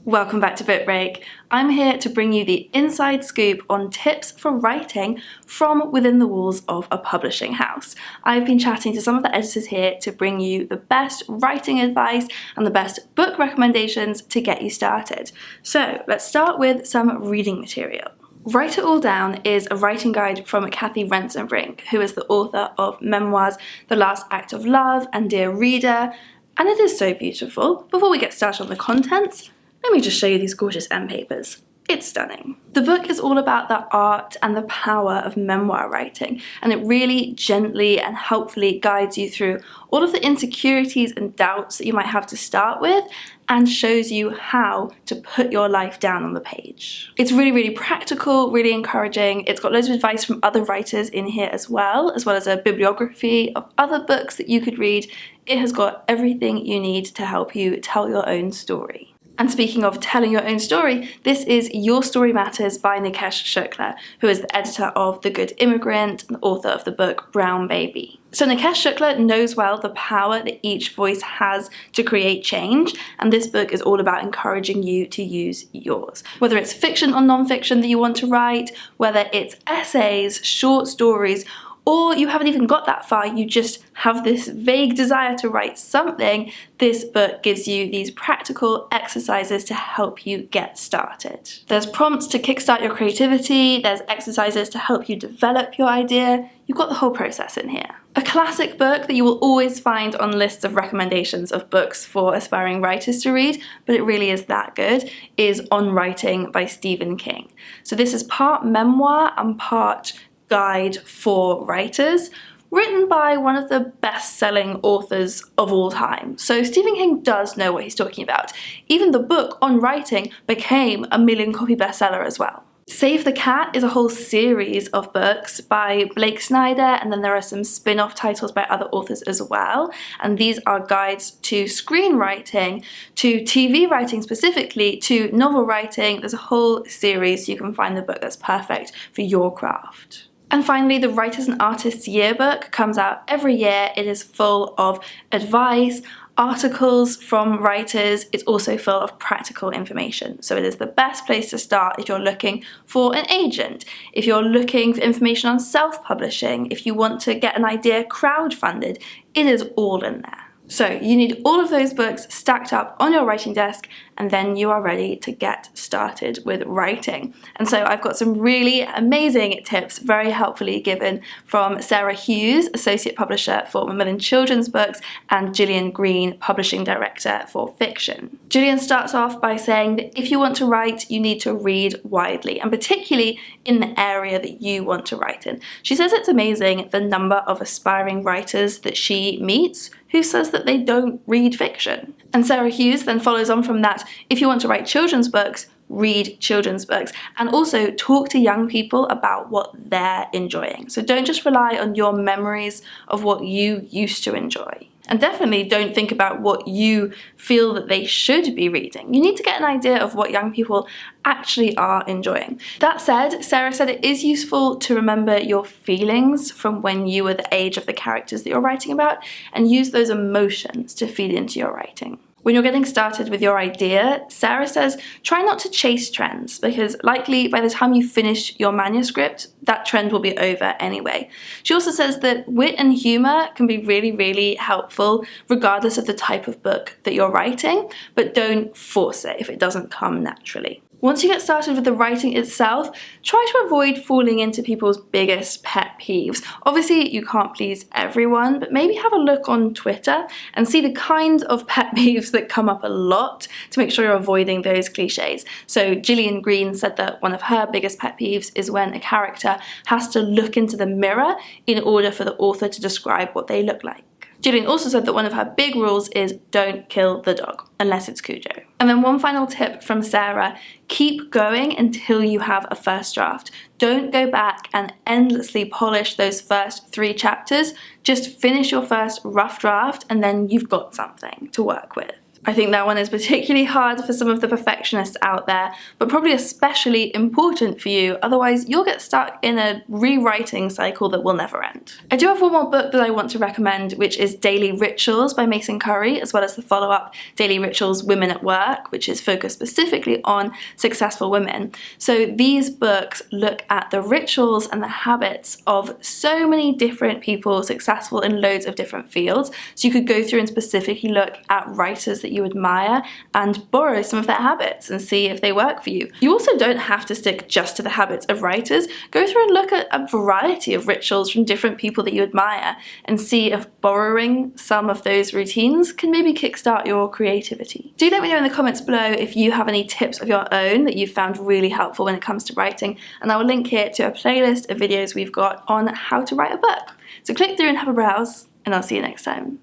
Welcome back to Book Break. I'm here to bring you the inside scoop on tips for writing from within the walls of a publishing house. I've been chatting to some of the editors here to bring you the best writing advice and the best book recommendations to get you started. So let's start with some reading material. Write It All Down is a writing guide from Kathy Rensenbrink, who is the author of memoirs The Last Act of Love and Dear Reader, and it is so beautiful. Before we get started on the contents, let me just show you these gorgeous end papers. It's stunning. The book is all about the art and the power of memoir writing, and it really gently and helpfully guides you through all of the insecurities and doubts that you might have to start with and shows you how to put your life down on the page. It's really practical, really encouraging. It's got loads of advice from other writers in here as well as a bibliography of other books that you could read. It has got everything you need to help you tell your own story. And speaking of telling your own story, this is Your Story Matters by Nikesh Shukla, who is the editor of The Good Immigrant and the author of the book Brown Baby. So Nikesh Shukla knows well the power that each voice has to create change, and this book is all about encouraging you to use yours. Whether it's fiction or non-fiction that you want to write, whether it's essays, short stories, or you haven't even got that far, you just have this vague desire to write something, this book gives you these practical exercises to help you get started. There's prompts to kickstart your creativity, there's exercises to help you develop your idea. You've got the whole process in here. A classic book that you will always find on lists of recommendations of books for aspiring writers to read, but it really is that good, is On Writing by Stephen King. So this is part memoir and part guide for writers, written by one of the best-selling authors of all time. So Stephen King does know what he's talking about. Even the book On Writing became a million-copy bestseller as well. Save the Cat is a whole series of books by Blake Snyder, and then there are some spin-off titles by other authors as well, and these are guides to screenwriting, to TV writing specifically, to novel writing. There's a whole series, so you can find the book that's perfect for your craft. And finally, the Writers and Artists Yearbook comes out every year. It is full of advice, articles from writers. It's also full of practical information. So it is the best place to start if you're looking for an agent, if you're looking for information on self-publishing, if you want to get an idea crowdfunded. It is all in there. So you need all of those books stacked up on your writing desk, and then you are ready to get started with writing. And so I've got some really amazing tips, very helpfully given from Sarah Hughes, Associate Publisher for Macmillan Children's Books, and Gillian Green, Publishing Director for Fiction. Gillian starts off by saying that if you want to write, you need to read widely, and particularly in the area that you want to write in. She says it's amazing the number of aspiring writers that she meets who says that they don't read fiction. And Sarah Hughes then follows on from that. If you want to write children's books, read children's books, and also talk to young people about what they're enjoying. So don't just rely on your memories of what you used to enjoy. And definitely don't think about what you feel that they should be reading. You need to get an idea of what young people actually are enjoying. That said, Sarah said it is useful to remember your feelings from when you were the age of the characters that you're writing about, and use those emotions to feed into your writing. When you're getting started with your idea, Sarah says try not to chase trends, because likely by the time you finish your manuscript, that trend will be over anyway. She also says that wit and humour can be really helpful regardless of the type of book that you're writing, but don't force it if it doesn't come naturally. Once you get started with the writing itself, try to avoid falling into people's biggest pet peeves. Obviously, you can't please everyone, but maybe have a look on Twitter and see the kind of pet peeves that come up a lot to make sure you're avoiding those cliches. So Gillian Green said that one of her biggest pet peeves is when a character has to look into the mirror in order for the author to describe what they look like. Gillian also said that one of her big rules is don't kill the dog, unless it's Cujo. And then one final tip from Sarah, keep going until you have a first draft. Don't go back and endlessly polish those first 3 chapters. Just finish your first rough draft and then you've got something to work with. I think that one is particularly hard for some of the perfectionists out there, but probably especially important for you, otherwise you'll get stuck in a rewriting cycle that will never end. I do have one more book that I want to recommend, which is Daily Rituals by Mason Curry, as well as the follow-up Daily Rituals Women at Work, which is focused specifically on successful women. So these books look at the rituals and the habits of so many different people successful in loads of different fields. So you could go through and specifically look at writers that you admire and borrow some of their habits and see if they work for you. You also don't have to stick just to the habits of writers. Go through and look at a variety of rituals from different people that you admire and see if borrowing some of those routines can maybe kickstart your creativity. Do let me know in the comments below if you have any tips of your own that you've found really helpful when it comes to writing, and I will link here to a playlist of videos we've got on how to write a book. So click through and have a browse, and I'll see you next time.